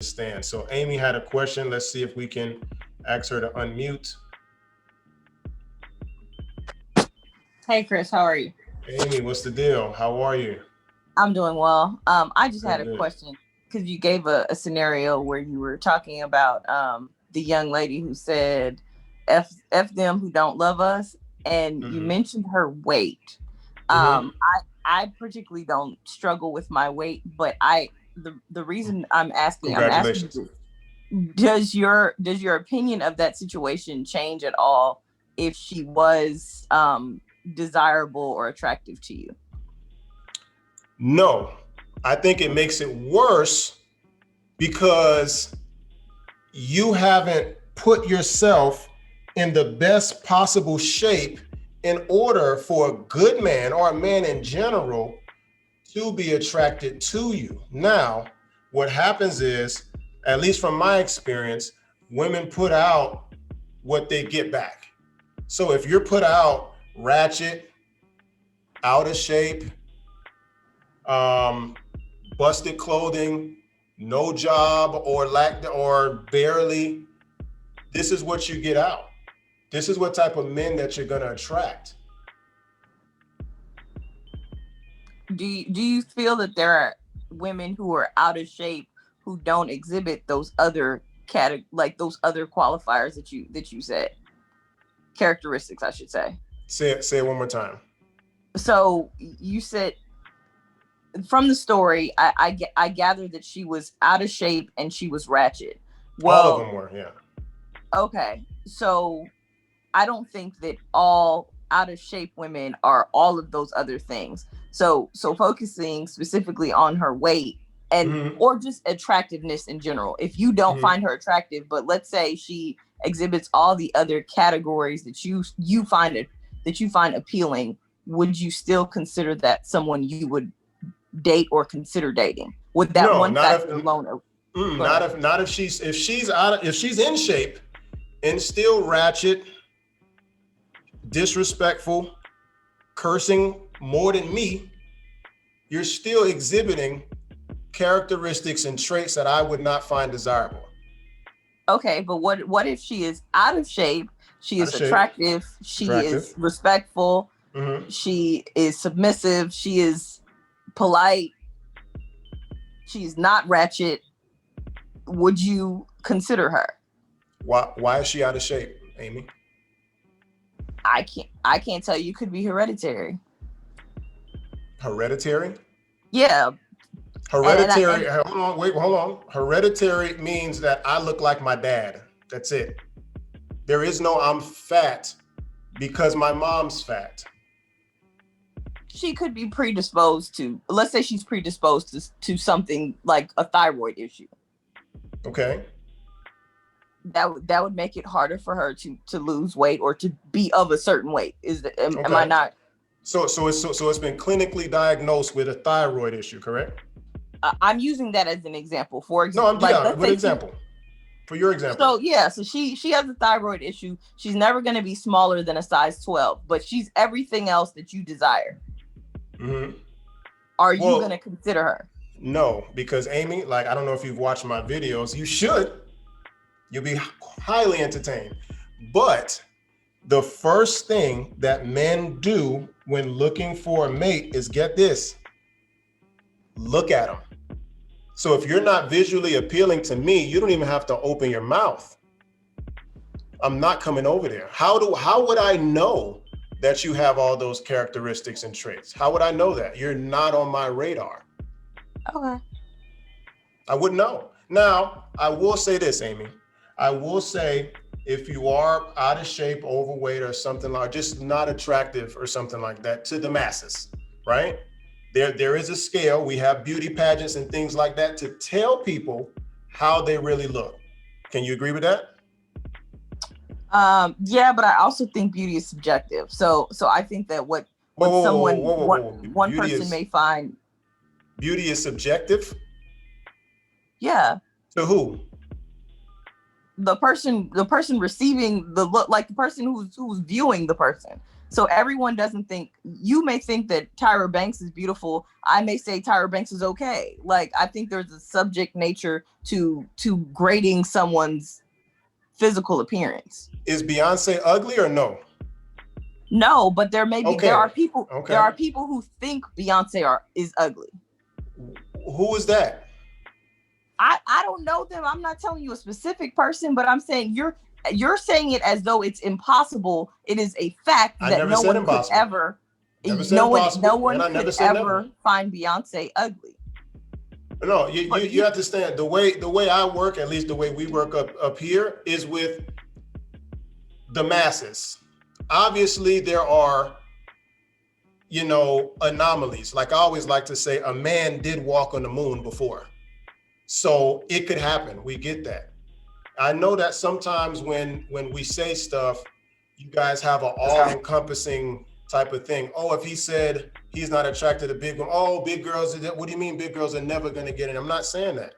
stand. So Amy had a question. Let's see if we can ask her to unmute. Hey Chris, how are you? Amy, what's the deal? How are you? I'm doing well. I just had Good, a good. question because you gave a scenario where you were talking about the young lady who said F them who don't love us, and you Mm-hmm. mentioned her weight. Mm-hmm. I particularly don't struggle with my weight, but the reason I'm asking Congratulations. you, does your opinion of that situation change at all if she was desirable or attractive to you? No, I think it makes it worse because you haven't put yourself in the best possible shape in order for a good man or a man in general to be attracted to you. Now, what happens is, at least from my experience, women put out what they get back. So if you're put out ratchet, out of shape, um, busted clothing, no job or lack or barely, this is what you get out. This is what type of men that you're gonna attract. Do you feel that there are women who are out of shape who don't exhibit those other like those other qualifiers that you said, characteristics I should say? Say it one more time. So you said from the story, I gathered that she was out of shape and she was ratchet. All of Well, them were, yeah. okay, so I don't think that all out of shape women are all of those other things. So focusing specifically on her weight and Mm-hmm. or just attractiveness in general. If you don't Mm-hmm. find her attractive, but let's say she exhibits all the other categories that you find appealing, would you still consider that someone you would date or consider dating? Would that No, one not factor if alone? Go not ahead. if not if she's out of, if she's in shape and still ratchet, disrespectful, cursing more than me, you're still exhibiting characteristics and traits that I would not find desirable. Okay, but what if she is out of shape? She Out of is shape, attractive. She is attractive. respectful. Mm-hmm. She is submissive. She is polite. She's not ratchet. Would you consider her? Why is she out of shape, Amy? I can't tell you. Could be hereditary. Hereditary. Yeah, and Hereditary. Hold on. Wait. Hold on. Hereditary means that I look like my dad. That's it. There is no I'm fat because my mom's fat. she could be predisposed to. Let's say she's predisposed to something like a thyroid issue. Okay. That would make it harder for her to lose weight or to be of a certain weight. Am I Okay. not? So it's been clinically diagnosed with a thyroid issue, correct? I'm using that as an example. For No, example, I'm like yeah. let's What say she. example? For your example. So yeah, so she has a thyroid issue. She's never going to be smaller than a size 12, but she's everything else that you desire. Mm-hmm. Are you going to Well, consider her? no, because Amy, like I don't know if you've watched my videos. You should. You'll be highly entertained. But the first thing that men do when looking for a mate is get this, look at them. So if you're not visually appealing to me, you don't even have to open your mouth. I'm not coming over there. How would I know that you have all those characteristics and traits? How would I know that? You're not on my radar. Okay. I wouldn't know. Now, I will say this, Amy. I will say if you are out of shape, overweight, or something like just not attractive or something like that to the masses, right? There is a scale. We have beauty pageants and things like that to tell people how they really look. Can you agree with that? Yeah, but I also think beauty is subjective. So I think that Whoa, what whoa, whoa, someone whoa, whoa, what whoa, whoa. one person may find, Beauty is subjective yeah, to who? the person receiving the look, like the person who's viewing the person. So everyone doesn't think, you may think that Tyra Banks is beautiful. I may say Tyra Banks is okay. Like, I think there's a subject nature to grading someone's physical appearance. Is Beyonce ugly or no? No, but there may be, Okay. there are people Okay. who think Beyonce is ugly. Who is that? I don't know them. I'm not telling you a specific person, but I'm saying you're saying it as though it's impossible. It is a fact that no one could ever, no one could ever find Beyonce ugly. No, you understand the way I work, at least the way we work up here, is with the masses. Obviously, there are, anomalies. Like I always like to say, a man did walk on the moon before. So it could happen. We get that. I know that sometimes when we say stuff, you guys have an all-encompassing type of thing. Oh, if he said he's not attracted to big women, oh, big girls, what do you mean big girls are never going to get in? I'm not saying that.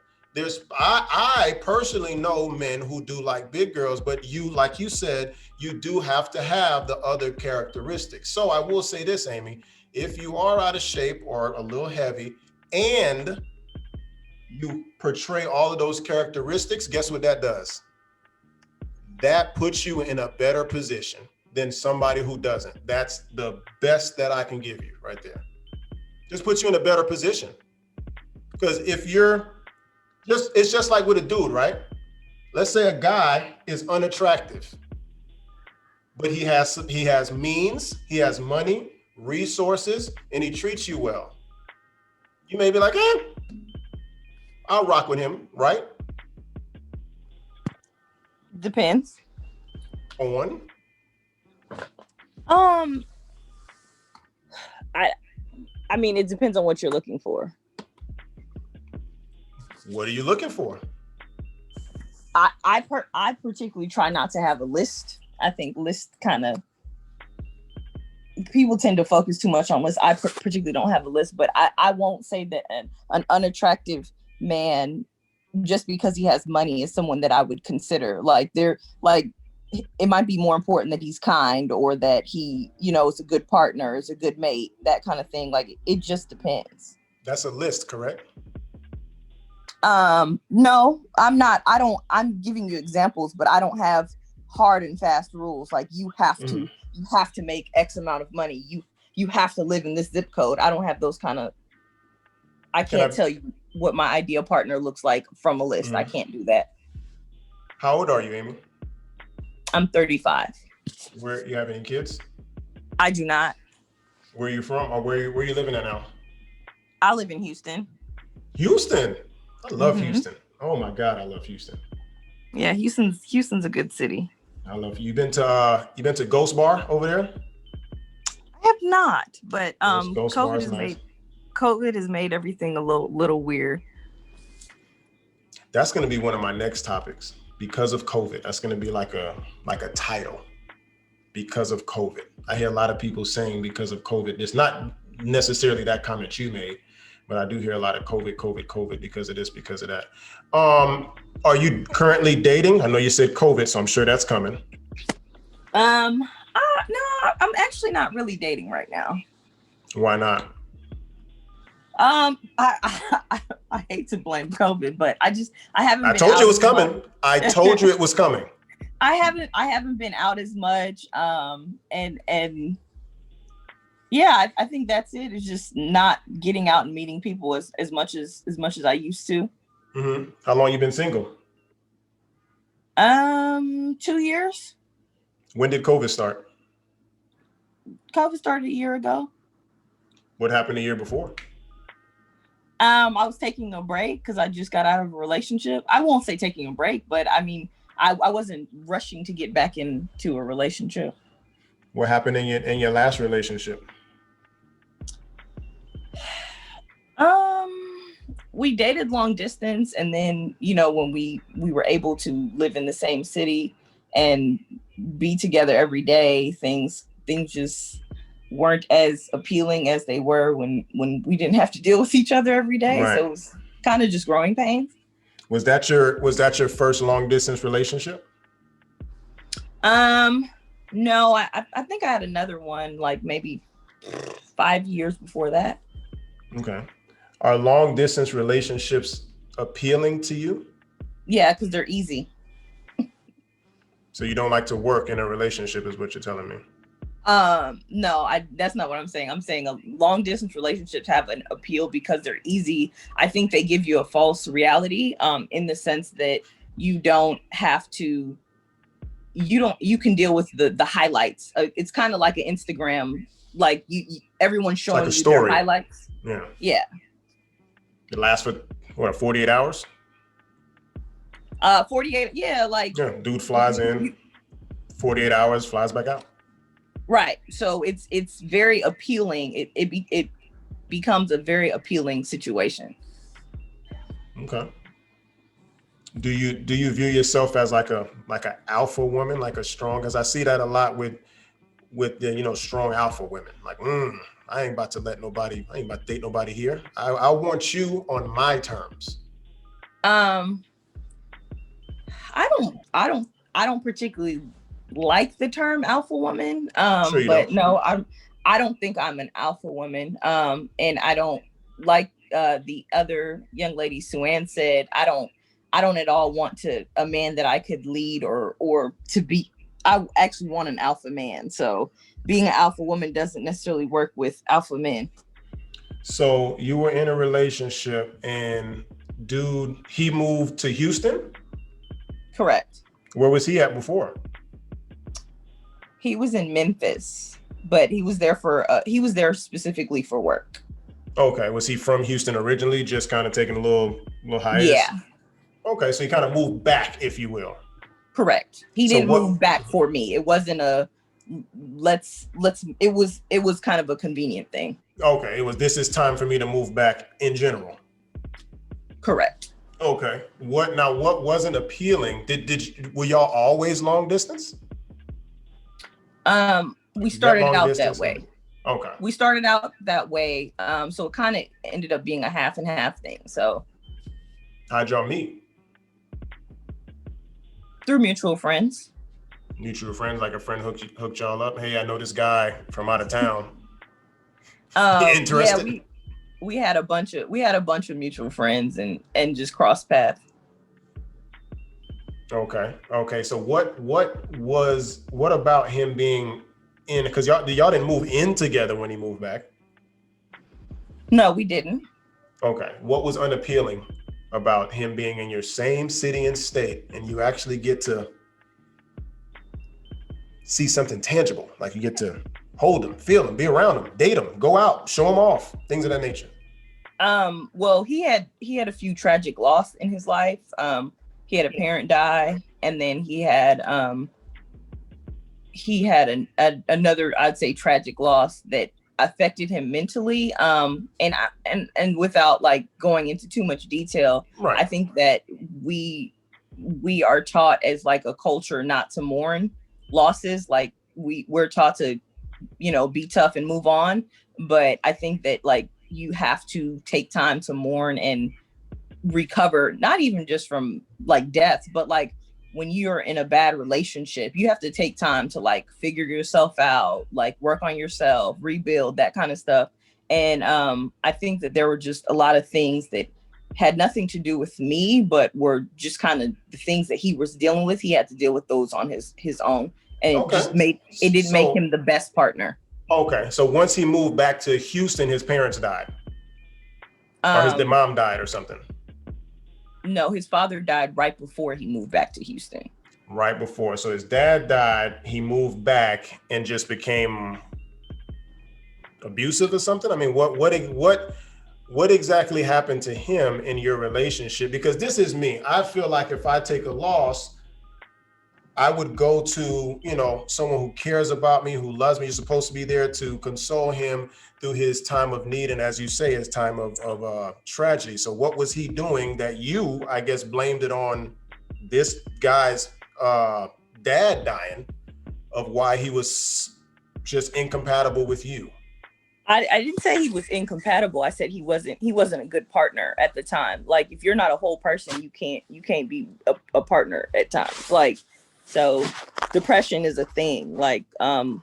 I personally know men who do like big girls, but like you said, you do have to have the other characteristics. So I will say this, Amy, if you are out of shape or a little heavy and you portray all of those characteristics, guess what that does? That puts you in a better position than somebody who doesn't. That's the best that I can give you right there. Just puts you in a better position. Because if it's just like with a dude, right? Let's say a guy is unattractive, but he has means, he has money, resources, and he treats you well. You may be like, I'll rock with him, right? Depends. On? I mean, it depends on what you're looking for. What are you looking for? I particularly try not to have a list. I think list kind of, people tend to focus too much on lists. I particularly don't have a list, but I won't say that an unattractive man, just because he has money, is someone that I would consider. It might be more important that he's kind, or that he, is a good partner, is a good mate, that kind of thing. Like, it just depends. That's a list, correct? No, I'm not. I'm giving you examples, but I don't have hard and fast rules. Like, you have to make X amount of money. You have to live in this zip code. I don't have those kind of, I can't tell you what my ideal partner looks like from a list. I can't do that. How old are you, Amy? I'm 35. Where, you have any kids? I do not. Where are you from, or where are you living at now? I live in Houston. Houston? I love Houston. Oh my God, I love Houston. Yeah, Houston's a good city. I love you. You been to Ghost Bar over there? I have not, but Ghost COVID has made everything a little weird. That's going to be one of my next topics, because of COVID. That's going to be like a title, because of COVID. I hear a lot of people saying because of COVID. It's not necessarily that comment you made, but I do hear a lot of COVID because of this, because of that. Are you currently dating? I know you said COVID, so I'm sure that's coming. No, I'm actually not really dating right now. Why not? I hate to blame COVID, but I haven't. I told you it was coming. I told you it was coming. I haven't been out as much. And yeah, I think that's it. It's just not getting out and meeting people as much as I used to. Mm-hmm. How long you been single? 2 years. When did COVID start? COVID started a year ago. What happened a year before? I was taking a break because I just got out of a relationship. I won't say taking a break, but I mean, I wasn't rushing to get back into a relationship. What happened in your last relationship? We dated long distance, and then, when we were able to live in the same city and be together every day, things just weren't as appealing as they were when we didn't have to deal with each other every day. Right. So it was kind of just growing pains. Was that your first long distance relationship? No, I think I had another one like maybe 5 years before that. Okay. Are long distance relationships appealing to you? Yeah, because they're easy. So you don't like to work in a relationship, is what you're telling me. No, I that's not what I'm saying. I'm saying long distance relationships have an appeal because they're easy. I think they give you a false reality, in the sense that you don't have to you can deal with the highlights. It's kind of like an Instagram, like everyone's It's like a showing you their story. highlights. Yeah. Yeah. It lasts for what, 48 hours? 48, yeah, like Yeah. Dude flies in, 48 hours, flies back out. right. So it's very appealing. It becomes a very appealing situation. Okay. Do you view yourself as like a alpha woman, like a strong? Because I see that a lot with the strong alpha women. Like, I ain't about to let nobody. I ain't about to date nobody here. I want you on my terms. Um, I don't particularly like the term alpha woman. Sure you But don't. no, I don't think I'm an alpha woman. And I don't like the other young lady Suan said, I don't at all want to a man that I could lead or to be. I actually want an alpha man. So being an alpha woman doesn't necessarily work with alpha men. So you were in a relationship, and dude, he moved to Houston. Correct. Where was he at before? He was in Memphis, but he was there specifically for work. Okay, was he from Houston originally? Just kind of taking a little hiatus. Yeah, Okay, so he kind of moved back, if you will. correct. He So didn't what? move back for me. It wasn't a let's it was kind of a convenient thing. Okay, it was. This is time for me to move back in general. Correct. Okay. What now? What wasn't appealing? Were y'all always long distance? We That started long out that distance? way. Okay. We started out that way. So it kind of ended up being a half and half thing. So How'd y'all meet? through mutual friends. Mutual friends, like a friend hooked y'all up. Hey, I know this guy from out of town. Yeah, Interested? we had a bunch of mutual friends and just crossed paths. Okay. Okay. So what about him being in? Because y'all didn't move in together when he moved back. No, we didn't. Okay. What was unappealing about him being in your same city and state, and you actually get to see something tangible, like you get to hold him, feel him, be around him, date him, go out, show him off, things of that nature? Well, he had a few tragic loss in his life. He had a parent die, and then another, I'd say, tragic loss that affected him mentally. And without like going into too much detail, Right. I think that we are taught as like a culture not to mourn losses. Like we're taught to, be tough and move on. But I think that like you have to take time to mourn and recover, not even just from like death, but like when you're in a bad relationship, you have to take time to like figure yourself out, like work on yourself, rebuild, that kind of stuff. And I think that there were just a lot of things that had nothing to do with me, but were just kind of the things that he was dealing with. He had to deal with those on his own, and Okay. it didn't make So him the best partner. okay. So once he moved back to Houston, his parents died, or his Um, mom died, or something. no, his father died right before he moved back to Houston. Right before. So his dad died, he moved back and just became abusive or something. I mean, what exactly happened to him in your relationship? Because this is me. I feel like if I take a loss, I would go to, someone who cares about me, who loves me. You're supposed to be there to console him through his time of need. And as you say, his time of tragedy. So what was he doing that you, I guess, blamed it on this guy's dad dying, of why he was just incompatible with you? I didn't say he was incompatible. I said he wasn't a good partner at the time. Like if you're not a whole person, you can't be a partner at times. Like so depression is a thing. Like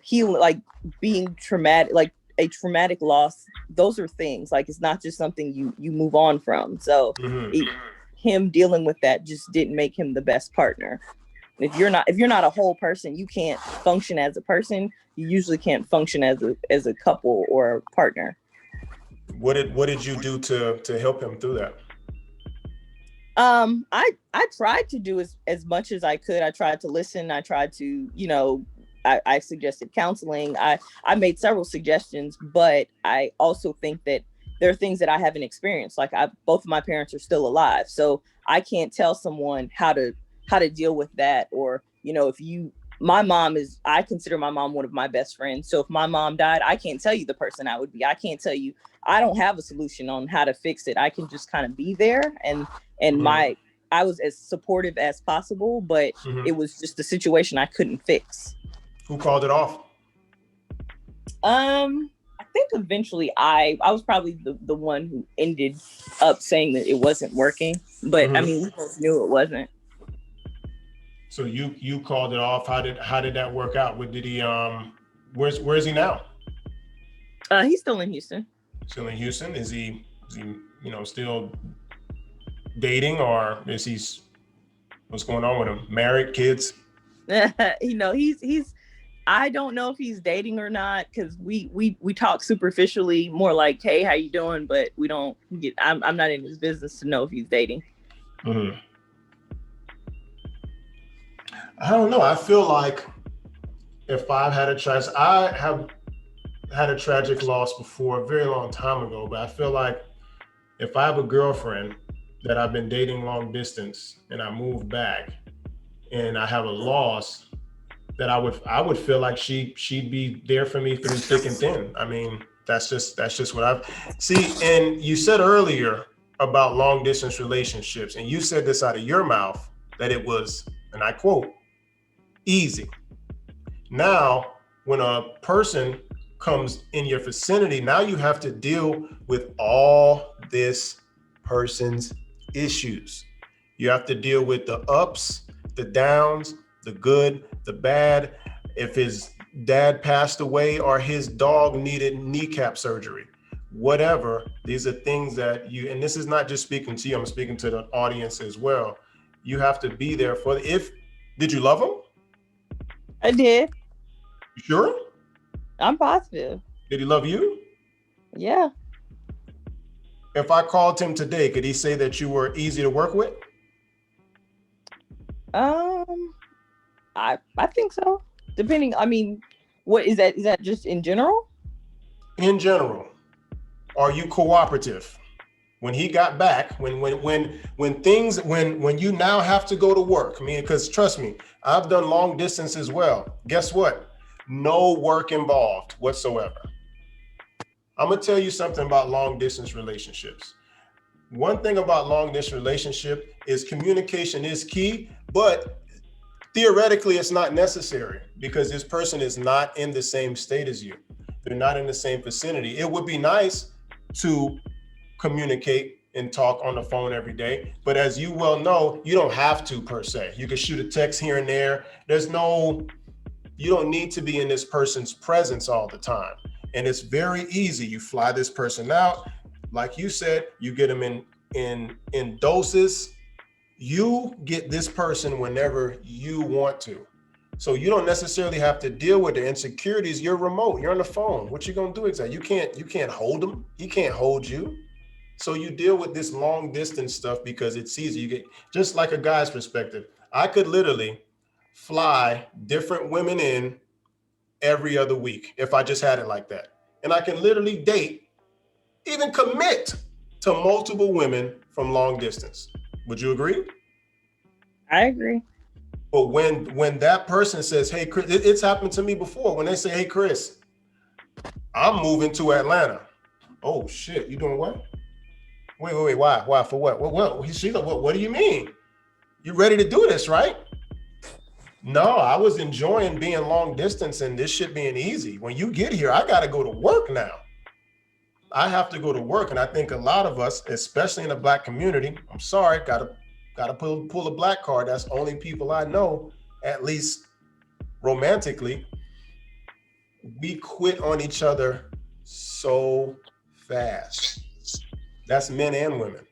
healing, like being traumatic, like a traumatic loss. Those are things. Like it's not just something you move on from. So him dealing with that just didn't make him the best partner. If you're not a whole person, you can't function as a person. You usually can't function as a couple or a partner. What did you do to help him through that? I tried to do as much as I could. I tried to listen. I tried to, I suggested counseling. I made several suggestions, but I also think that there are things that I haven't experienced. Like both of my parents are still alive, so I can't tell someone how to deal with that. Or, I consider my mom one of my best friends. So if my mom died, I can't tell you the person I would be. I can't tell you, I don't have a solution on how to fix it. I can just kind of be there. And I was as supportive as possible, but it was just a situation I couldn't fix. Who called it off? I think eventually I was probably the one who ended up saying that it wasn't working, but I mean, we both knew it wasn't. So you called it off. How did that work out? What did he where is he now? He's still in Houston. Still in Houston? Is he still dating, or is he, what's going on with him? Married, kids? He's I don't know if he's dating or not, because we talk superficially, more like, hey, how you doing? But we don't get, I'm not in his business to know if he's dating. I don't know. I feel like if I've had I have had a tragic loss before, a very long time ago, but I feel like if I have a girlfriend that I've been dating long distance and I move back and I have a loss, that I would feel like she'd be there for me through thick and thin. I mean, that's just what I've see. And you said earlier about long distance relationships, and you said this out of your mouth, that it was, and I quote, easy. Now, when a person comes in your vicinity, now you have to deal with all this person's issues. You have to deal with the ups, the downs, the good, the bad. If his dad passed away or his dog needed kneecap surgery, whatever, these are things that and this is not just speaking to you, I'm speaking to the audience as well. You have to be there for, did you love him? I did. You sure? I'm positive. Did he love you? Yeah. If I called him today, could he say that you were easy to work with? I think so. Depending, I mean, what is that? Is that just in general? In general. Are you cooperative? When he got back, when you now have to go to work, I mean, because trust me, I've done long distance as well. Guess what? No work involved whatsoever. I'm gonna tell you something about long distance relationships. One thing about long distance relationship is communication is key, but theoretically it's not necessary, because this person is not in the same state as you. They're not in the same vicinity. It would be nice to communicate and talk on the phone every day, but as you well know, you don't have to per se. You can shoot a text here and there. You don't need to be in this person's presence all the time. And it's very easy. You fly this person out, like you said, you get them in doses. You get this person whenever you want to. So you don't necessarily have to deal with the insecurities. You're remote, you're on the phone. What you gonna do exactly? You can't hold them. He can't hold you. So you deal with this long distance stuff because it's easy. You get, just like a guy's perspective, I could literally fly different women in every other week if I just had it like that. And I can literally date, even commit to multiple women from long distance. Would you agree? I agree. But when that person says, hey, Chris, it's happened to me before. When they say, hey, Chris, I'm moving to Atlanta. Oh shit, you doing what? Wait, why? Why, for what? What do you mean? You ready to do this, right? No, I was enjoying being long distance and this shit being easy. When you get here, I gotta go to work now. I have to go to work. And I think a lot of us, especially in the Black community, I'm sorry, gotta pull a Black card. That's only people I know, at least romantically, we quit on each other so fast. That's men and women.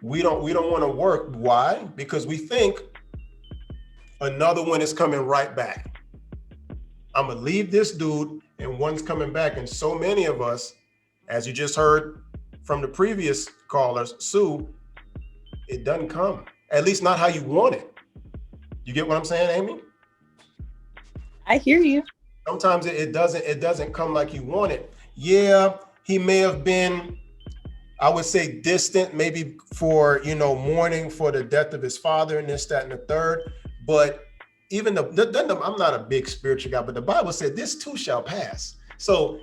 We don't want to work. Why? Because we think another one is coming right back. I'm gonna leave this dude and one's coming back. And so many of us, as you just heard from the previous callers, Sue, it doesn't come. At least not how you want it. You get what I'm saying, Amy? I hear you. Sometimes it doesn't come like you want it. Yeah, he may have been, I would say, distant, maybe for, mourning for the death of his father and this, that, and the third. But even I'm not a big spiritual guy, but the Bible said this too shall pass. So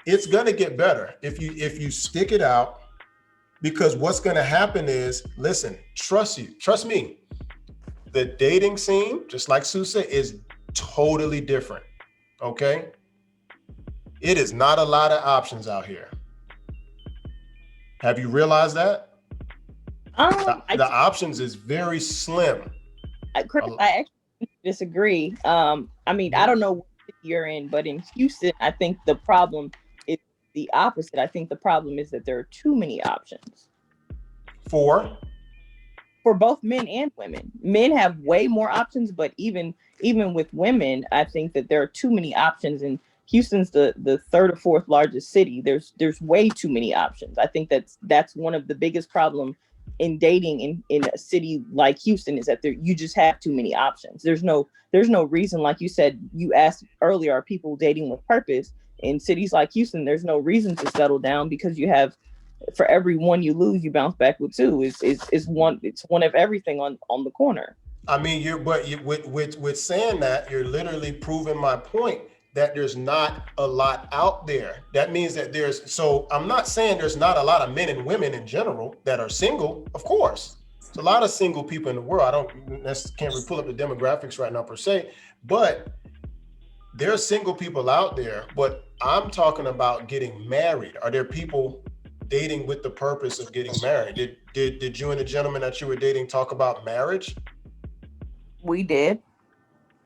it's gonna get better if you stick it out, because what's gonna happen is, listen, trust me. The dating scene, just like Sue said, is totally different. Okay? It is not a lot of options out here. Have you realized that? The options is very slim. Chris, I actually disagree. I don't know what you're in, but in Houston, I think the problem is the opposite. I think the problem is that there are too many options. For both men and women. Men have way more options, but even with women, I think that there are too many options. And Houston's the third or fourth largest city. There's way too many options. I think that's one of the biggest problems in dating in a city like Houston, is that you just have too many options. There's no reason, like you said, you asked earlier, are people dating with purpose? In cities like Houston, there's no reason to settle down, because you have, for every one you lose, you bounce back with two. It's one of everything on the corner. I mean, with saying that, you're literally proving my point that there's not a lot out there. That means that so I'm not saying there's not a lot of men and women in general that are single. Of course, there's a lot of single people in the world. Can't really pull up the demographics right now per se, but there's single people out there. But I'm talking about getting married. Are there people dating with the purpose of getting married? Did you and the gentleman that you were dating talk about marriage? We did.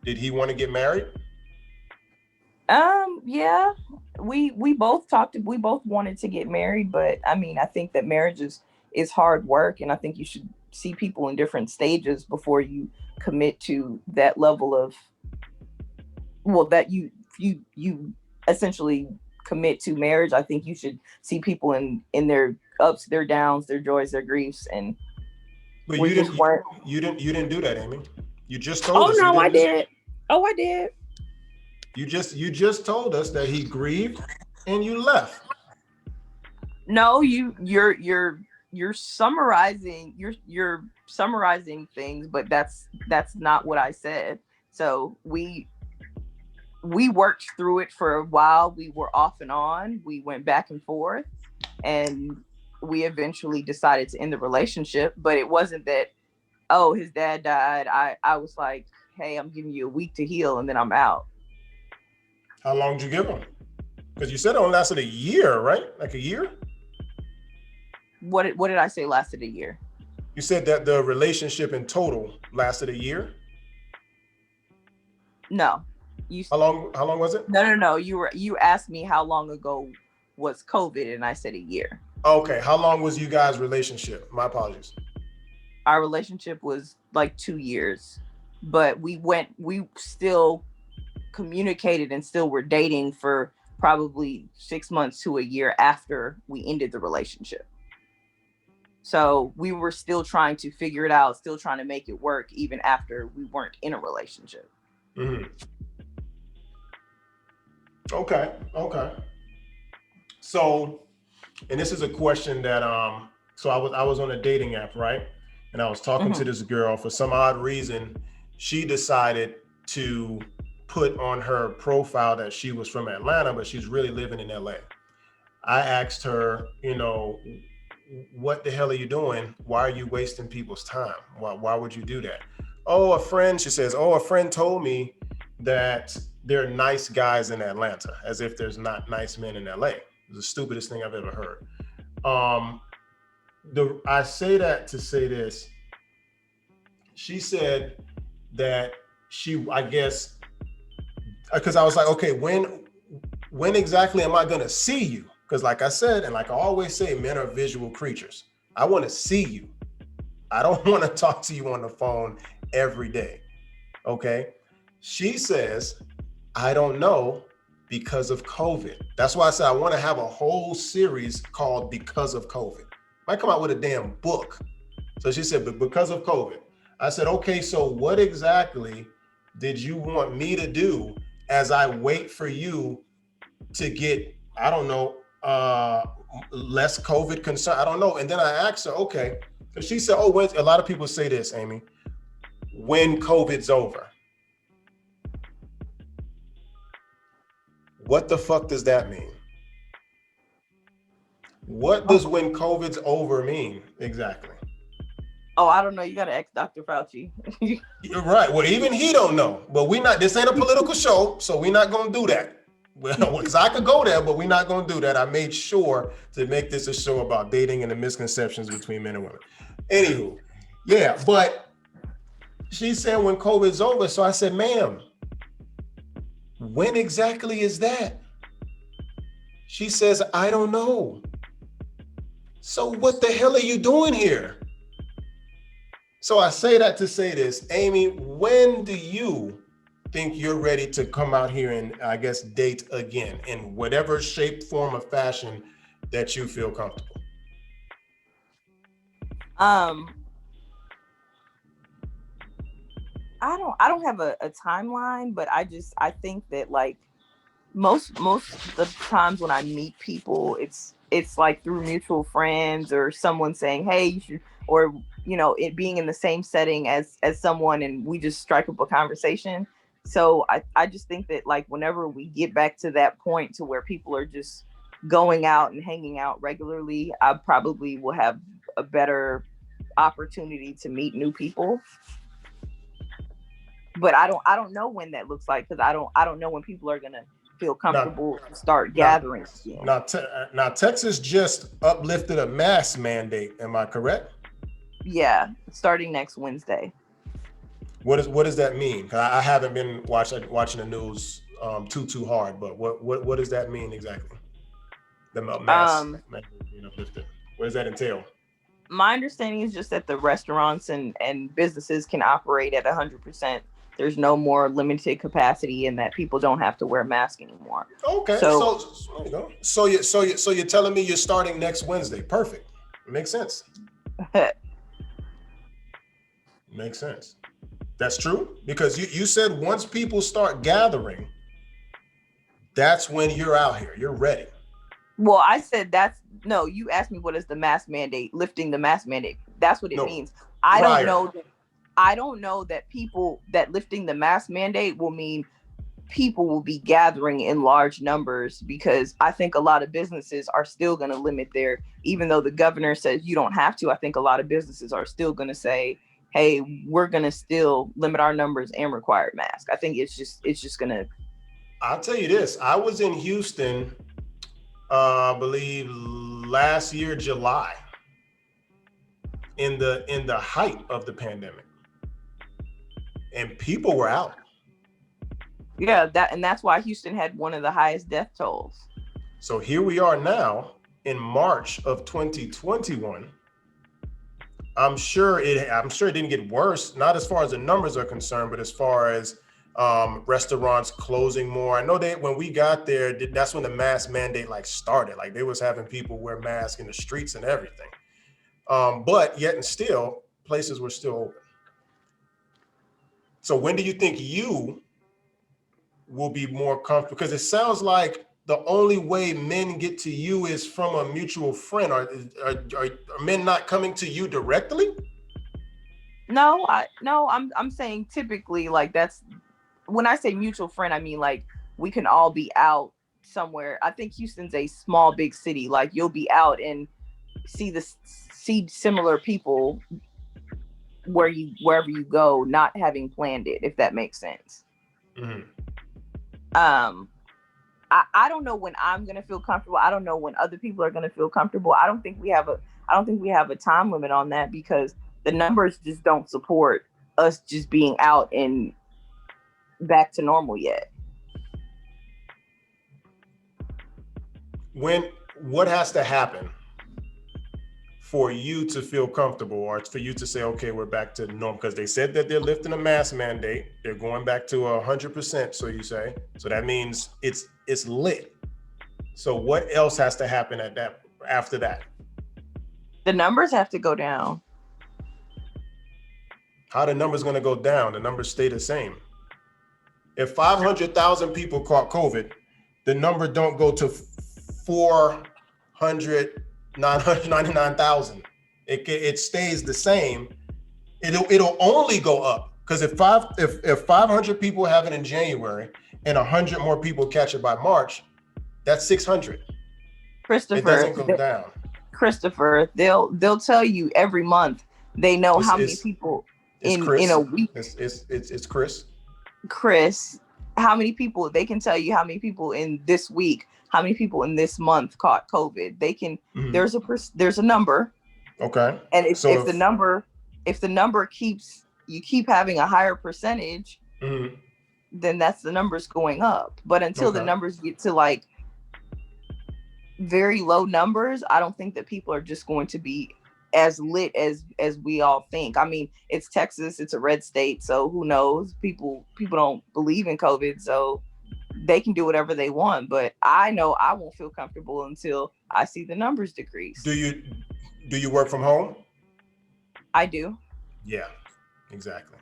Did he want to get married? Yeah, we both wanted to get married, but I think that marriage is hard work, and I think you should see people in different stages before you commit to that level of, that you essentially commit to marriage. I think you should see people in their ups, their downs, their joys, their griefs, and but you didn't do that, Amy. You just told us. Oh no, I did. Oh, I did. You just told us that he grieved and you left. No, you're summarizing you're summarizing things, but that's not what I said. So we worked through it for a while. We were off and on. We went back and forth, and we eventually decided to end the relationship. But it wasn't that, oh, his dad died. I was like, hey, I'm giving you a week to heal, and then I'm out. How long did you give him? Because you said it only lasted a year, right? Like a year? What did I say lasted a year? You said that the relationship in total lasted a year? No. How long was it? No. You asked me how long ago was COVID, and I said a year. Okay. How long was you guys' relationship? My apologies. Our relationship was like 2 years, but we still communicated and still were dating for probably 6 months to a year after we ended the relationship. So we were still trying to figure it out, still trying to make it work, even after we weren't in a relationship. Mm-hmm. Okay. So, and this is a question that so I was on a dating app, right? And I was talking to this girl. For some odd reason, she decided to put on her profile that she was from Atlanta, but she's really living in LA. I asked her, what the hell are you doing? Why are you wasting people's time? Why would you do that? She says, a friend told me that there are nice guys in Atlanta, as if there's not nice men in LA. It's the stupidest thing I've ever heard. I say that to say this. She said that I guess, because I was like, okay, when exactly am I gonna see you? Because like I said, and like I always say, men are visual creatures. I want to see you. I don't want to talk to you on the phone every day. Okay. She says, I don't know because of COVID. That's why I said I want to have a whole series called Because of COVID. Might come out with a damn book. So she said, but because of COVID. I said, okay, so what exactly did you want me to do as I wait for you to get, I don't know, less COVID concern? I don't know. And then I asked her, okay, because she said, oh, when, a lot of people say this, Amy, when COVID's over. What the fuck does that mean? What does when COVID's over mean exactly? Oh, I don't know. You gotta ask Dr. Fauci. You're right. Well, even he don't know. But we not. This ain't a political show, so we're not gonna do that. Well, because I could go there, but we're not gonna do that. I made sure to make this a show about dating and the misconceptions between men and women. Anywho, yeah. But she said when COVID's over, so I said, ma'am, when exactly is that? She says, I don't know. So what the hell are you doing here? So I say that to say this, Amy, when do you think you're ready to come out here and I guess date again in whatever shape, form, or fashion that you feel comfortable? I don't have a timeline, but I think that like most of the times when I meet people, it's like through mutual friends or someone saying, hey, you should, or it being in the same setting as someone, and we just strike up a conversation. So I just think that like whenever we get back to that point to where people are just going out and hanging out regularly, I probably will have a better opportunity to meet new people. But I don't know when that looks like, because I don't know when people are gonna feel comfortable to start gathering. Now Texas just uplifted a mask mandate. Am I correct? Yeah, starting next Wednesday. What does that mean? I haven't been watching the news too hard, but what does that mean exactly? The mask mandate being uplifted. What does that entail? My understanding is just that the restaurants and businesses can operate at 100%. There's no more limited capacity, and that people don't have to wear masks anymore. Okay, so there you go. So you're telling me you're starting next Wednesday? Perfect. Makes sense. Makes sense. That's true, because you said once people start gathering, that's when you're out here. You're ready. Well, I said no. You asked me what is the mask mandate? Lifting the mask mandate. That's what it means. I don't know that people that lifting the mask mandate will mean people will be gathering in large numbers, because I think a lot of businesses are still going to limit even though the governor says you don't have to, I think a lot of businesses are still going to say, hey, we're going to still limit our numbers and require masks. I think it's just going to. I'll tell you this. I was in Houston, I believe last year, July, in the height of the pandemic. And people were out. Yeah, that's why Houston had one of the highest death tolls. So here we are now in March of 2021. I'm sure it didn't get worse, not as far as the numbers are concerned, but as far as restaurants closing more. I know that when we got there, that's when the mask mandate like started. Like they was having people wear masks in the streets and everything. But yet and still, places were still open. So when do you think you will be more comfortable? Because it sounds like the only way men get to you is from a mutual friend. Are men not coming to you directly? No, I'm saying typically, like, that's when I say mutual friend, I mean like we can all be out somewhere. I think Houston's a small, big city. Like you'll be out and see similar people wherever you go, not having planned it, if that makes sense. Mm-hmm. I don't know when I'm gonna feel comfortable. I don't know when other people are gonna feel comfortable. I don't think we have a time limit on that, because the numbers just don't support us just being out and back to normal yet. What has to happen for you to feel comfortable, or for you to say, okay, we're back to normal? Because they said that they're lifting a mask mandate. They're going back to 100%, so you say. So that means it's lit. So what else has to happen after that? The numbers have to go down. How the numbers going to go down? The numbers stay the same. If 500,000 people caught COVID, the number don't go to 999,000. It stays the same. It'll only go up, because if 500 people have it in January and 100 more people catch it by March, that's 600. Christopher, it doesn't go down. Christopher, they'll tell you every month. They know how many people in a week. It's Chris, how many people, they can tell you how many people in this week, how many people in this month caught COVID. They can, there's a number. Okay. And if the number keep having a higher percentage, then that's the numbers going up. But until the numbers get to like very low numbers, I don't think that people are just going to be as lit as we all think. I mean, it's Texas, it's a red state, so who knows? People don't believe in COVID, so they can do whatever they want. But I know I won't feel comfortable until I see the numbers decrease. Do you work from home? I do. Yeah, exactly.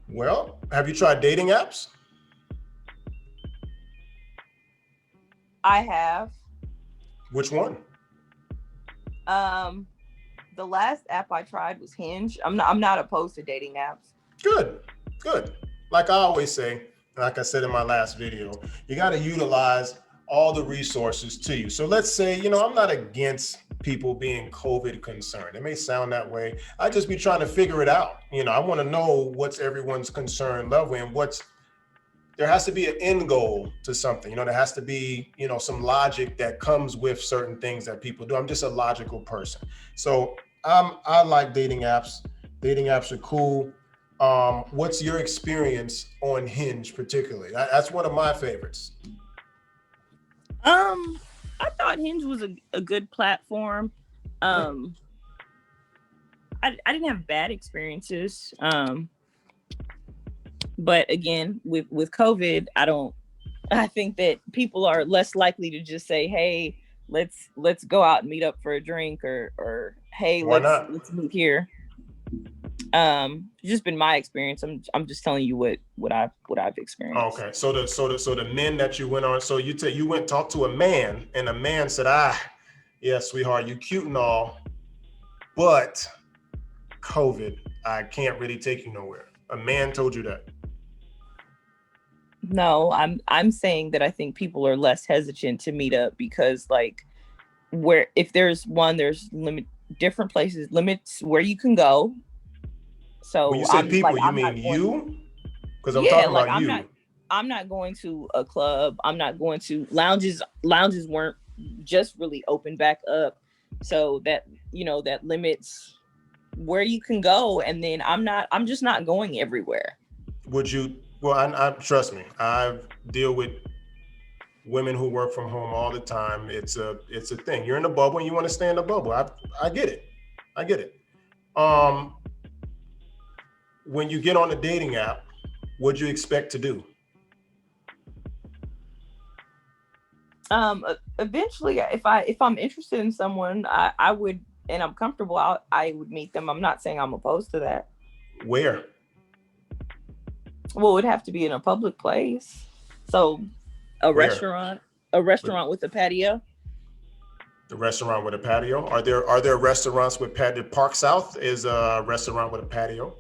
Well, have you tried dating apps? I have. Which one? The last app I tried was Hinge. I'm not opposed to dating apps. Good. Like I always say, like I said in my last video, you got to utilize all the resources to you. So let's say, I'm not against people being COVID concerned. It may sound that way. I just be trying to figure it out. I want to know what's everyone's concern level, and there has to be an end goal to something. There has to be, some logic that comes with certain things that people do. I'm just a logical person. So I like dating apps. Dating apps are cool. What's your experience on Hinge particularly? That's one of my favorites. I thought Hinge was a good platform. I didn't have bad experiences. But again, with COVID, I think that people are less likely to just say, hey, let's go out and meet up for a drink, or hey, let's meet here. Just been my experience. I'm just telling you what I've experienced. Okay. So the men that you went on, so you went talk to a man, and a man said, yeah, sweetheart, you cute and all, but COVID, I can't really take you nowhere. A man told you that? No, I'm saying that I think people are less hesitant to meet up because, like, if there's different places, limits where you can go. So when you say people, you mean you? Because I'm talking about you. I'm not going to a club. I'm not going to lounges. Lounges weren't just really open back up, so that that limits where you can go. And then I'm just not going everywhere. Would you? Well, I trust me. I deal with women who work from home all the time. It's a thing. You're in a bubble and you want to stay in the bubble. I get it. When you get on a dating app, what do you expect to do? Eventually, if I'm interested in someone, I would, and I'm comfortable, I would meet them. I'm not saying I'm opposed to that. Where? Well, it would have to be in a public place. So a restaurant with a patio. The restaurant with a patio? Are there restaurants with patio? Park South is a restaurant with a patio.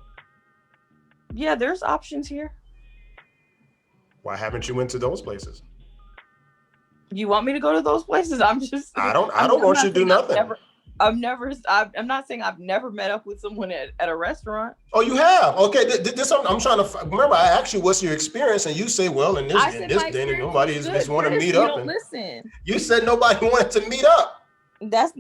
Yeah, there's options here. Why haven't you went to those places? You want me to go to those places? I don't want you to do nothing. I'm not saying I've never met up with someone at a restaurant. Oh, you have? Okay, this I'm trying to remember. I asked you what's your experience, and you say, well, in this day and nobody just want to meet up. Listen. You said nobody wanted to meet up. That's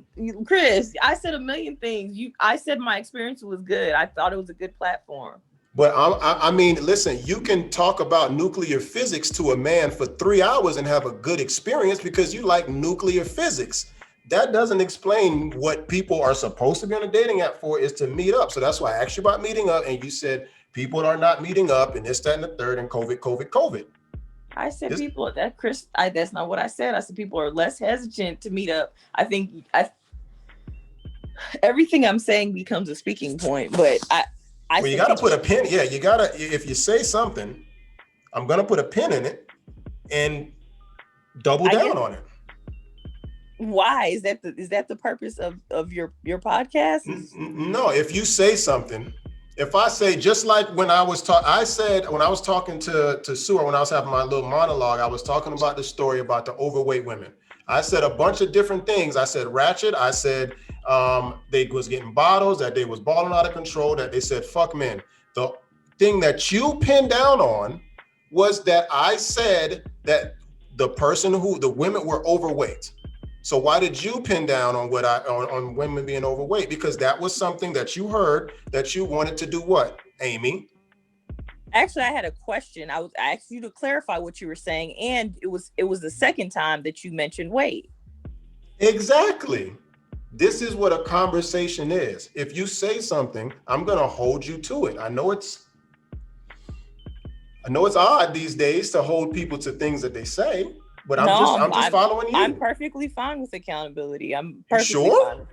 Chris. I said a million things. I said my experience was good. I thought it was a good platform. But I mean, listen, you can talk about nuclear physics to a man for 3 hours and have a good experience because you like nuclear physics. That doesn't explain what people are supposed to be on a dating app for, is to meet up. So that's why I asked you about meeting up, and you said people are not meeting up, and this, that, and the third, and COVID. I said people that Chris. That's not what I said. I said people are less hesitant to meet up. I think everything I'm saying becomes a speaking point, but well, you got to put a pin. Yeah, you got to. If you say something, I'm gonna put a pin in it and double down on it. Why is that the purpose of your podcast? No, if you say something, if I say, just like when I was talking to Sue, when I was having my little monologue, I was talking about the story about the overweight women. I said a bunch of different things. I said ratchet. I said they was getting bottles, that they was balling out of control, that they said fuck men. The thing that you pinned down on was that I said that the women were overweight. So why did you pin down on on women being overweight? Because that was something that you heard that you wanted to do what, Amy? Actually, I had a question. I asked you to clarify what you were saying, and it was the second time that you mentioned weight. Exactly. This is what a conversation is. If you say something, I'm gonna hold you to it. I know it's odd these days to hold people to things that they say, but I'm just following you. I'm perfectly fine with accountability. I'm perfectly sure? fine.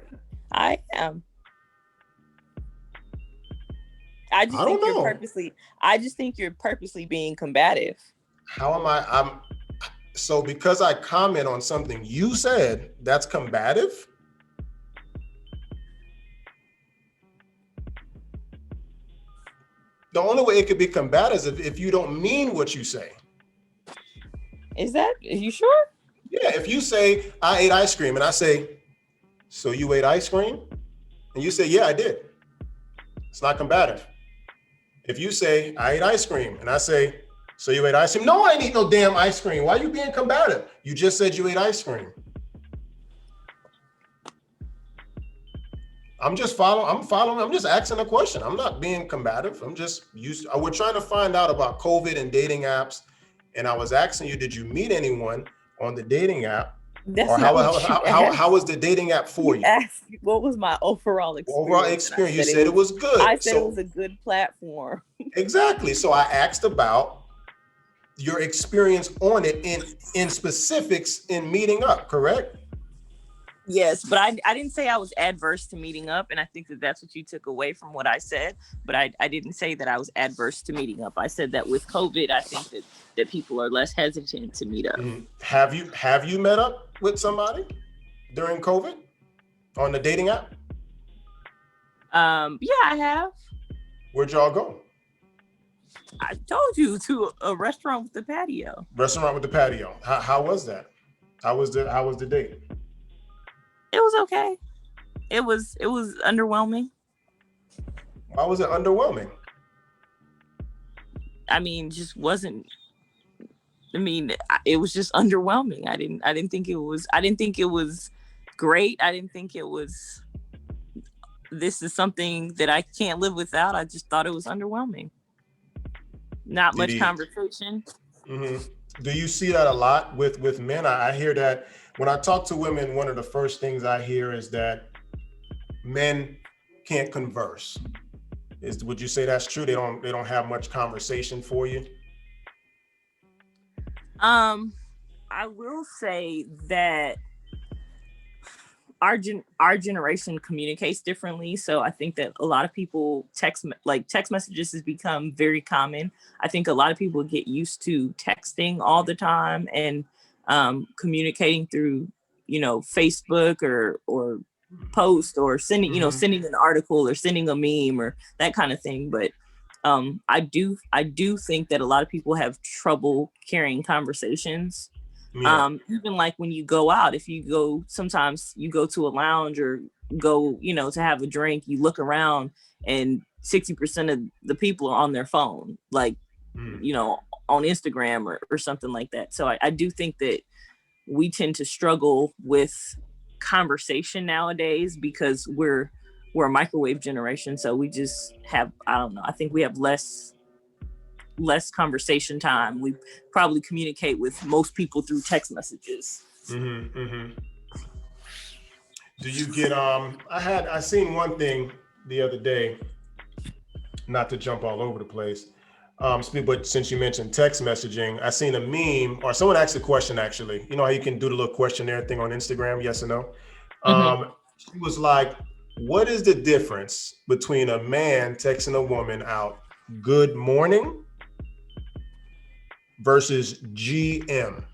I am. I just think you're purposely being combative. How am I? So because I comment on something you said, that's combative? The only way it could be combative is if you don't mean what you say. Are you sure? Yeah, if you say, I ate ice cream, and I say, so you ate ice cream? And you say, yeah, I did. It's not combative. If you say, I ate ice cream, and I say, so you ate ice cream? No, I ain't eat no damn ice cream. Why are you being combative? You just said you ate ice cream. I'm just asking a question. I'm not being combative. We're trying to find out about COVID and dating apps. And I was asking you, did you meet anyone on the dating app? How was the dating app for you? What was my overall experience? You said it was good. I said it was a good platform. Exactly. So I asked about your experience on it in specifics in meeting up, correct? Yes, but I didn't say I was adverse to meeting up, and I think that's what you took away from what I said. But I didn't say that I was adverse to meeting up. I said that with COVID, I think that people are less hesitant to meet up. Mm-hmm. Have you met up with somebody during COVID on the dating app? Yeah, I have. Where'd y'all go? I told you, to a restaurant with the patio. Restaurant with the patio. How was that? How was the date? It was okay. It was underwhelming. Why was it underwhelming? I mean, it was just underwhelming. I didn't think it was great. I didn't think it was, this is something that I can't live without. I just thought it was underwhelming. Not much conversation. Mm-hmm. Do you see that a lot with men? I hear that when I talk to women, one of the first things I hear is that men can't converse. Would you say that's true? They don't have much conversation for you? I will say that our generation communicates differently. So I think that a lot of people text messages has become very common. I think a lot of people get used to texting all the time and communicating through, Facebook or post or sending an article or sending a meme or that kind of thing. But I do think that a lot of people have trouble carrying conversations. Yeah. Even like when you go out, sometimes you go to a lounge or go, to have a drink, you look around and 60% of the people are on their phone, like, on Instagram or something like that. So I do think that we tend to struggle with conversation nowadays because we're a microwave generation, so we just have, I don't know, I think we have less conversation time. We probably communicate with most people through text messages. Mm-hmm, mm-hmm. Do you get I seen one thing the other day, not to jump all over the place, but since you mentioned text messaging, I seen a meme, or someone asked a question actually. You know how you can do the little questionnaire thing on Instagram, yes or no? She was like, what is the difference between a man texting a woman out good morning versus GM?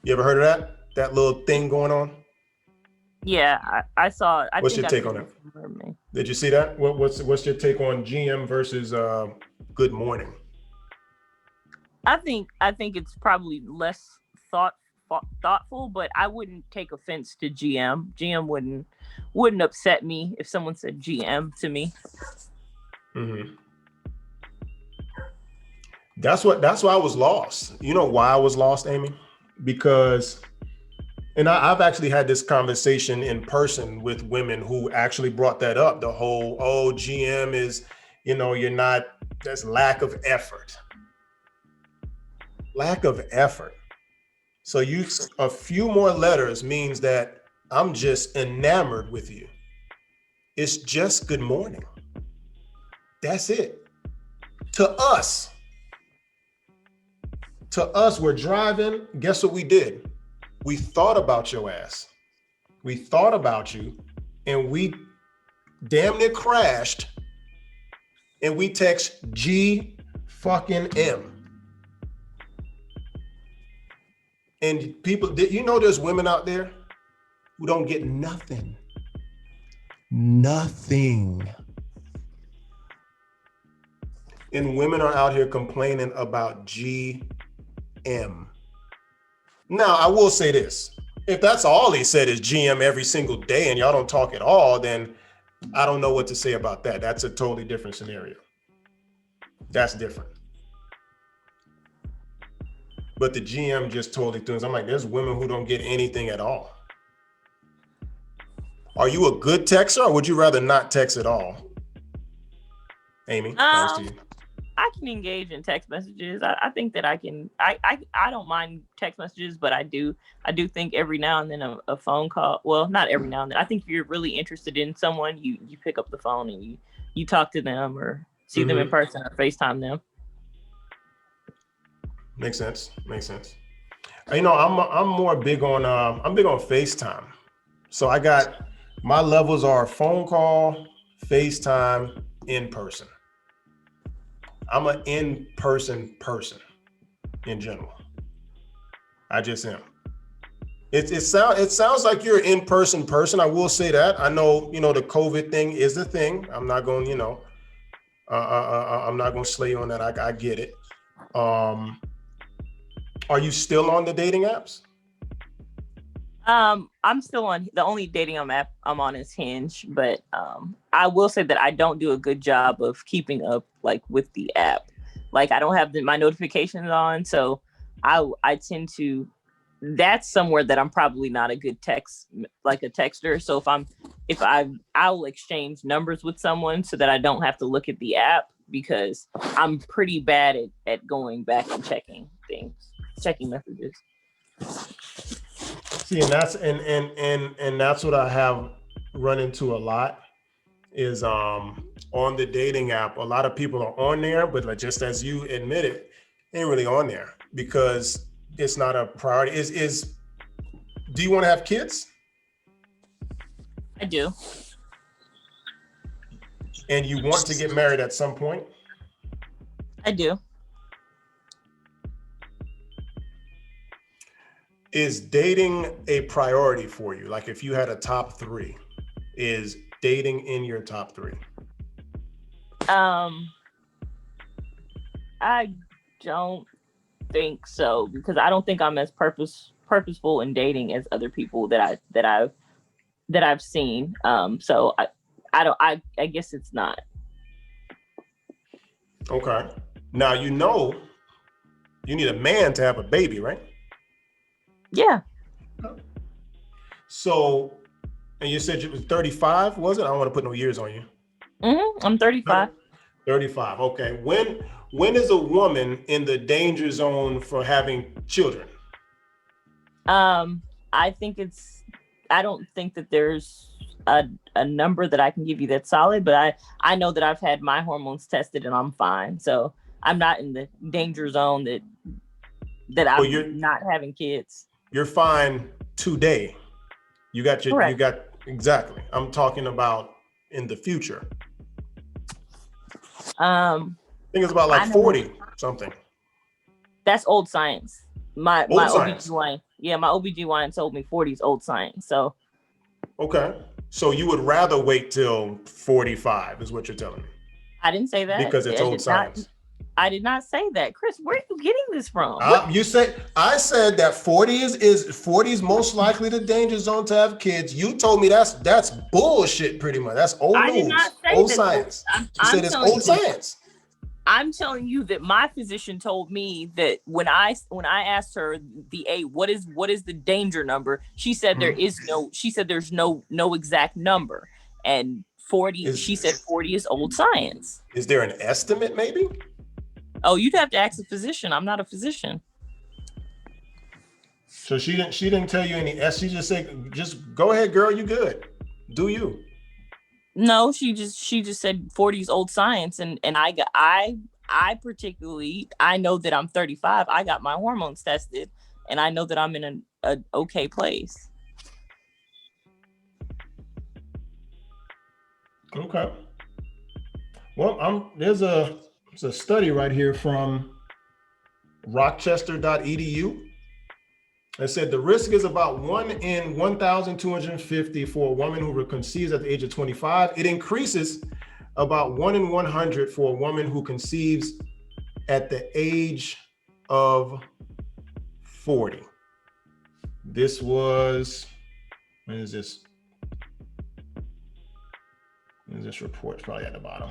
You ever heard of that? That little thing going on? Yeah, I saw it. What's your take on it? Did you see that? What's your take on GM versus good morning? I think it's probably less thoughtful, but I wouldn't take offense to GM. GM wouldn't upset me if someone said GM to me. Mm-hmm. That's why I was lost. You know why I was lost, Amy? Because, and I've actually had this conversation in person with women who actually brought that up. The whole, GM is, that's lack of effort. Lack of effort. So a few more letters means that I'm just enamored with you. It's just good morning. That's it. To us, we're driving. Guess what we did? We thought about your ass. We thought about you, and we damn near crashed, and we text G fucking M. And people, there's women out there who don't get nothing. Nothing. And women are out here complaining about GM. Now, I will say this. If that's all he said is GM every single day and y'all don't talk at all, then I don't know what to say about that. That's a totally different scenario. That's different. But the GM just totally threw. I'm like, there's women who don't get anything at all. Are you a good texter, or would you rather not text at all? Amy, that was to you. I can engage in text messages. I think that I can. I don't mind text messages, but I do think every now and then a phone call. Well, not every now and then. I think if you're really interested in someone, you pick up the phone and you talk to them or see them in person or FaceTime them. Makes sense. I'm more big on FaceTime. So I got my levels are phone call, FaceTime, in person. I'm an in-person person in general. I just am. It sounds like you're an in-person person. I will say that. I know, the COVID thing is a thing. I'm not going, I'm not going to slay you on that. I get it. Are you still on the dating apps? I'm still on. The only dating app I'm on is Hinge, but I will say that I don't do a good job of keeping up with the app. I don't have my notifications on, so I tend to. That's somewhere that I'm probably not a good texter. So I'll exchange numbers with someone so that I don't have to look at the app, because I'm pretty bad at going back and checking messages. See, and that's what I have run into a lot is on the dating app. A lot of people are on there, but just as you admitted, they ain't really on there because it's not a priority. Do you want to have kids? I do. And you want to get married at some point? I do. Is dating a priority for you? Like if you had a top 3, is dating in your top 3? I don't think so, because I don't think I'm as purposeful in dating as other people that I've seen. So I guess it's not. Okay. Now you need a man to have a baby, right? Yeah. So, and you said you was 35, was it? I don't want to put no years on you. I'm 35. 35. Okay. When is a woman in the danger zone for having children? I think I don't think that there's a number that I can give you that's solid, but I know that I've had my hormones tested and I'm fine. So I'm not in the danger zone that Well, I'm not having kids. You're fine today. You Correct. got exactly. I'm talking about in the future. I think it's about like 40 something. That's old science. My science. OBGYN, yeah, my OBGYN told me 40 is old science. So okay. So you would rather wait till 45 is what you're telling me. I didn't say that. Because it's old science. I did not say that. Chris, where are you getting this from? I said that 40 is most likely the danger zone to have kids. You told me that's bullshit pretty much. That's old news. Did not say old science. You said it's old science. I'm telling you that my physician told me that when I asked her the what is the danger number, she said there's no exact number. And 40 she said 40 is old science. Is there an estimate maybe? Oh, you'd have to ask a physician. I'm not a physician. So she didn't tell you any. She just said, just go ahead, girl. You good. Do you? No, she just said 40 is old science, and I particularly, I know that I'm 35. I got my hormones tested, and I know that I'm in an okay place. Okay. Well, there's a study right here from rochester.edu. It said the risk is about 1 in 1,250 for a woman who conceives at the age of 25. It increases about 1 in 100 for a woman who conceives at the age of 40. This was, when is this? When is this report? It's probably at the bottom.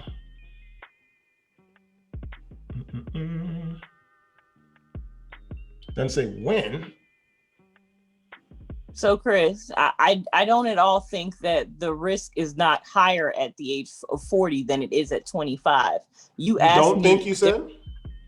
Doesn't say when. So Chris, I don't at all think that the risk is not higher at the age of 40 than it is at 25. You asked don't me think you said?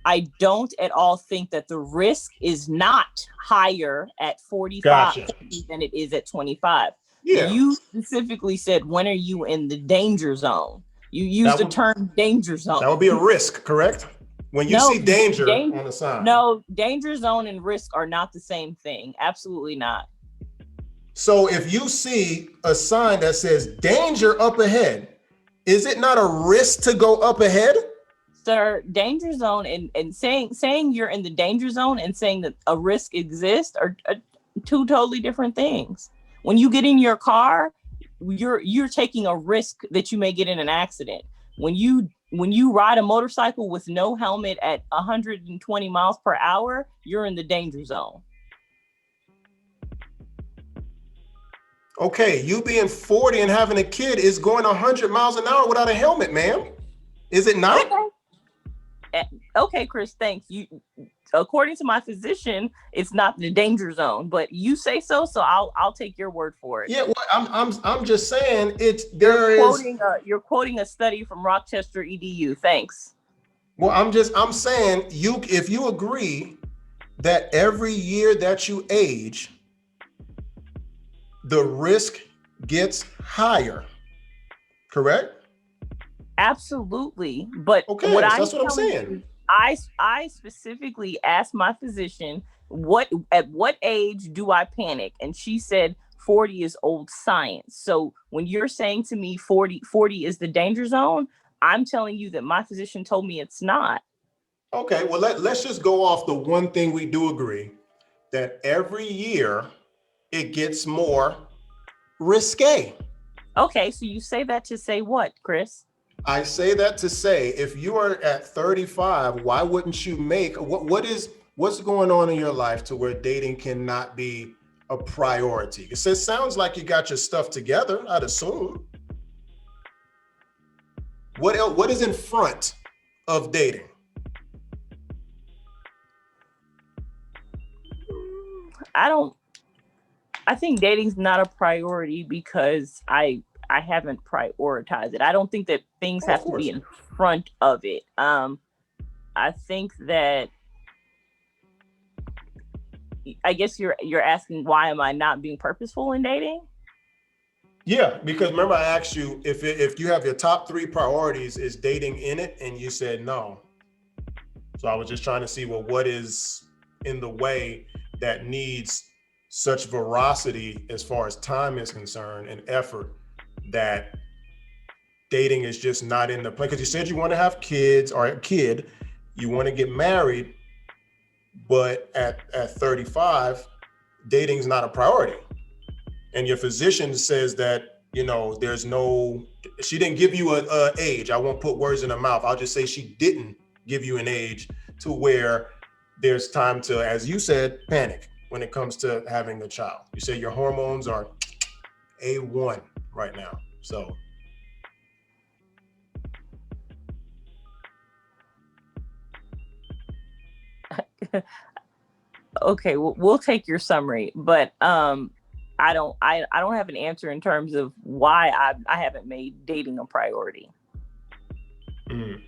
I don't at all think that the risk is not higher at 45 gotcha. than it is at 25. Yeah. You specifically said, when are you in the danger zone? You used the term danger zone. That would be a risk, correct? When you see danger on the sign. No, danger zone and risk are not the same thing. Absolutely not. So if you see a sign that says danger up ahead, is it not a risk to go up ahead? Sir, danger zone and saying you're in the danger zone and saying that a risk exists are two totally different things. When you get in your car, you're taking a risk that you may get in an accident. When you ride a motorcycle with no helmet at 120 miles per hour, you're in the danger zone. Okay, you being 40 and having a kid is going 100 miles an hour without a helmet, ma'am. Is it not? Okay, Chris, thanks. You, according to my physician, it's not the danger zone, but you say so, so I'll take your word for it. Yeah, well, I'm just saying you're quoting a study from Rochester EDU. Thanks. Well, I'm saying if you agree that every year that you age, the risk gets higher, correct? Absolutely. But okay, that's what I'm saying. I specifically asked my physician, at what age do I panic? And she said 40 is old science. So when you're saying to me 40 is the danger zone, I'm telling you that my physician told me it's not. Okay, well, let's just go off the one thing we do agree, that every year it gets more risque. Okay, so you say that to say what, Chris? I say that to say, if you are at 35, why wouldn't you make what's going on in your life to where dating cannot be a priority? It sounds like you got your stuff together, I'd assume. What else? What is in front of dating? I think dating's not a priority because I haven't prioritized it. I don't think that things Oh, of have to course. be in front of it. I think that I guess you're asking why am I not being purposeful in dating? Yeah, because remember I asked you if you have your top three priorities, is dating in it, and you said no. So I was just trying to see, well, what is in the way that needs such veracity as far as time is concerned and effort, that dating is just not in the play. Because you said you want to have kids or a kid, you want to get married, but at 35, dating's not a priority. And your physician says that, there's no, she didn't give you a age. I won't put words in her mouth. I'll just say she didn't give you an age to where there's time to, as you said, panic when it comes to having a child. You say your hormones are A1 right now. So Okay, we'll take your summary, but I don't have an answer in terms of why I haven't made dating a priority. mm.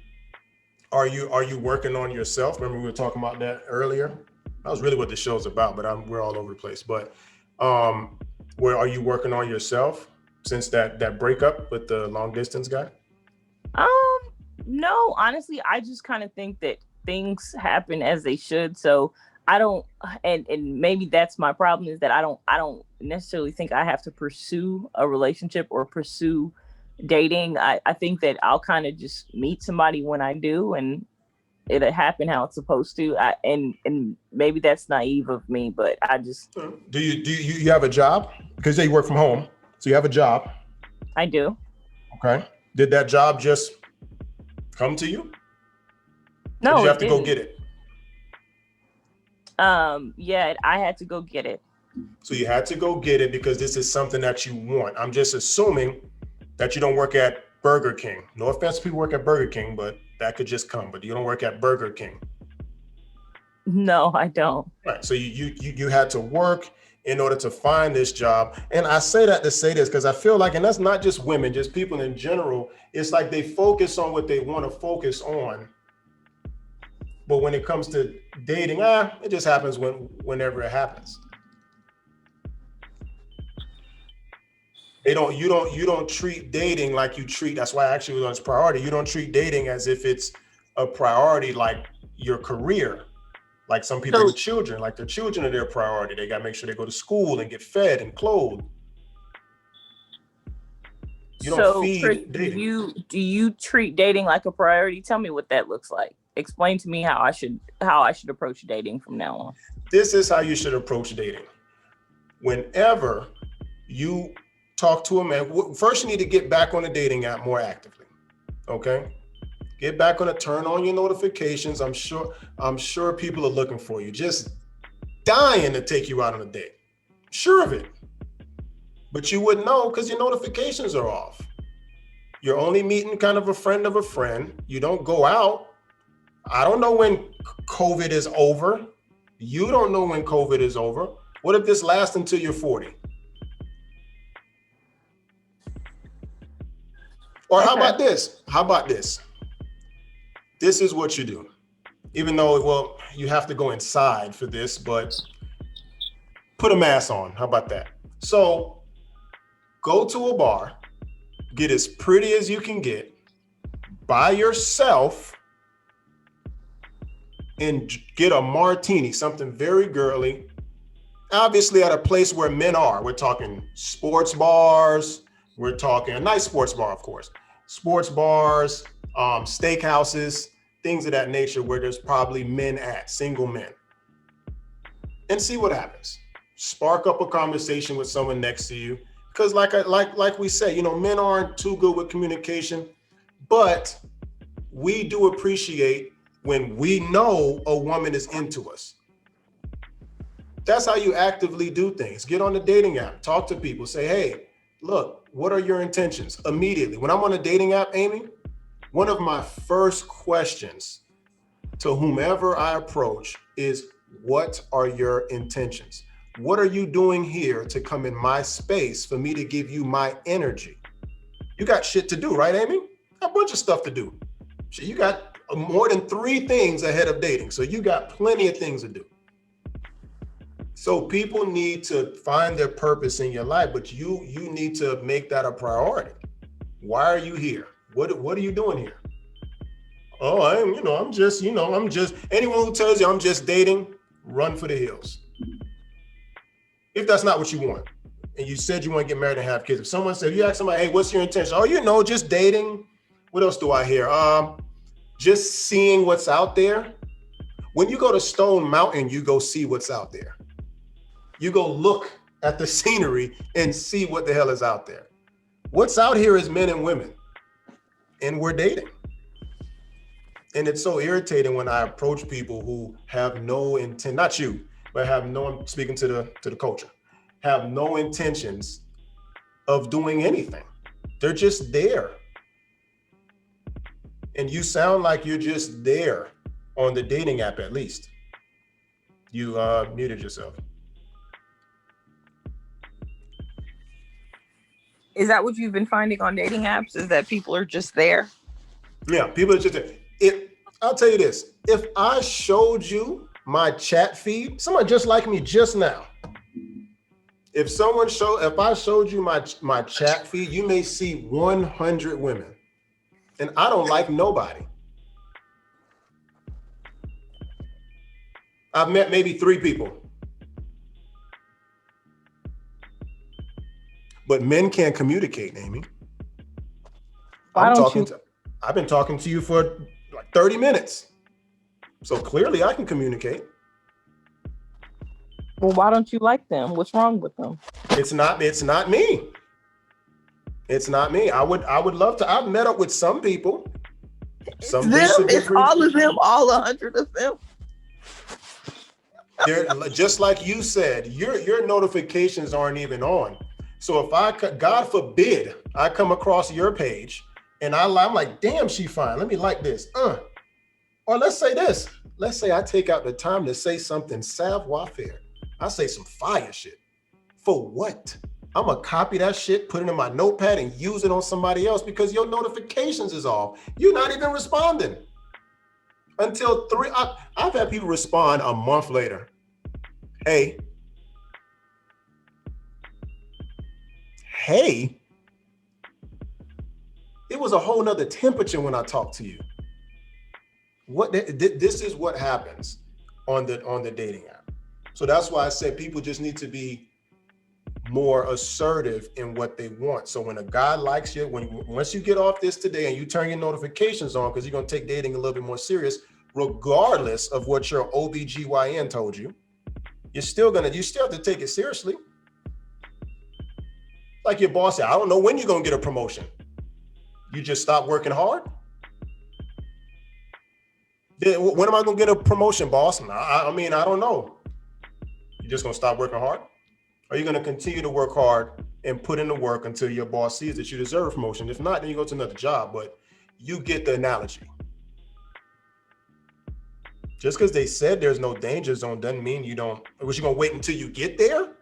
Are you working on yourself? Remember we were talking about that earlier? That was really what the show's about, but we're all over the place. But where are you working on yourself since that breakup with the long distance guy? No, honestly, I just kind of think that things happen as they should. So I don't, and maybe that's my problem, is that I don't necessarily think I have to pursue a relationship or pursue dating. I think that I'll kind of just meet somebody when I do, and it'll happen how it's supposed to. And maybe that's naive of me, but I just Do you have a job? Because you work from home, so you have a job. I do. Okay. Did that job just come to you? Or No, did you it have to go didn't. get it? Yeah, I had to go get it. So you had to go get it because this is something that you want. I'm just assuming that you don't work at Burger King. No offense to people who work at Burger King, but that could just come. But you don't work at Burger King. No, I don't. Right. So you had to work in order to find this job. And I say that to say this because I feel like, and that's not just women, just people in general, it's like they focus on what they want to focus on. But when it comes to dating, it just happens whenever it happens. You don't treat dating like you treat, that's why I actually was on this priority. You don't treat dating as if it's a priority like your career. Like some people So with children, like their children are their priority. They got to make sure they go to school and get fed and clothed. You don't So, Chris, feed dating. do you treat dating like a priority? Tell me what that looks like. Explain to me how I should approach dating from now on. This is how you should approach dating. Whenever you talk to a man, first you need to get back on the dating app more actively. Okay? Get back on it, turn on your notifications. I'm sure people are looking for you, just dying to take you out on a date. Sure of it. But you wouldn't know because your notifications are off. You're only meeting kind of a friend of a friend. You don't go out. I don't know when COVID is over. You don't know when COVID is over. What if this lasts until you're 40? Or how about this? How about this? This is what you do. Even though, well, you have to go inside for this, but put a mask on. How about that? So go to a bar, get as pretty as you can get by yourself, and get a martini, something very girly. Obviously at a place where men are. We're talking sports bars. We're talking a nice sports bar, of course. Sports bars, steakhouses, things of that nature where there's probably men at, single men. And see what happens. Spark up a conversation with someone next to you. Because like we say, men aren't too good with communication, but we do appreciate when we know a woman is into us. That's how you actively do things. Get on the dating app, talk to people, say, hey, look, what are your intentions? Immediately. When I'm on a dating app, Amy, one of my first questions to whomever I approach is, what are your intentions? What are you doing here to come in my space for me to give you my energy? You got shit to do, right, Amy? A bunch of stuff to do. So you got more than 3 things ahead of dating. So you got plenty of things to do. So people need to find their purpose in your life, but you need to make that a priority. Why are you here? What are you doing here? Oh, I'm just, anyone who tells you I'm just dating, run for the hills. If that's not what you want, and you said you want to get married and have kids, if someone said, you ask somebody, hey, what's your intention? Oh, just dating. What else do I hear? Just seeing what's out there. When you go to Stone Mountain, you go see what's out there. You go look at the scenery and see what the hell is out there. What's out here is men and women, and we're dating. And it's so irritating when I approach people who have no intent, not you, but I'm speaking to the culture, have no intentions of doing anything. They're just there. And you sound like you're just there on the dating app, at least. You muted yourself. Is that what you've been finding on dating apps? Is that people are just there? Yeah, people are just there. I'll tell you this, if I showed you my chat feed, someone just like me just now, if I showed you my chat feed, you may see 100 women, and I don't like nobody. I've met maybe 3 people. But men can't communicate, Amy. I've been talking to you for like 30 minutes. So clearly I can communicate. Well, why don't you like them? What's wrong with them? It's not me. It's not me. I would love to. I've met up with some people. It's all of them, all 100 of them. They're just like you said, your notifications aren't even on. So if God forbid, I come across your page and I'm like, damn, she fine. Let me like this. Or let's say this. Let's say I take out the time to say something savoir-faire. I say some fire shit. For what? I'm gonna copy that shit, put it in my notepad and use it on somebody else because your notifications is off. You're not even responding. Until 3, I've had people respond a month later. Hey, it was a whole nother temperature when I talked to you. This is what happens on the dating app. So that's why I said people just need to be more assertive in what they want. So when a guy likes you, once you get off this today and you turn your notifications on, because you're gonna take dating a little bit more serious, regardless of what your OBGYN told you, you still have to take it seriously. Like your boss said, I don't know when you're gonna get a promotion. You just stop working hard? When am I gonna get a promotion, boss? I don't know. You're just gonna stop working hard? Or are you gonna continue to work hard and put in the work until your boss sees that you deserve a promotion? If not, then you go to another job, but you get the analogy. Just because they said there's no danger zone doesn't mean you don't. Was you gonna wait until you get there?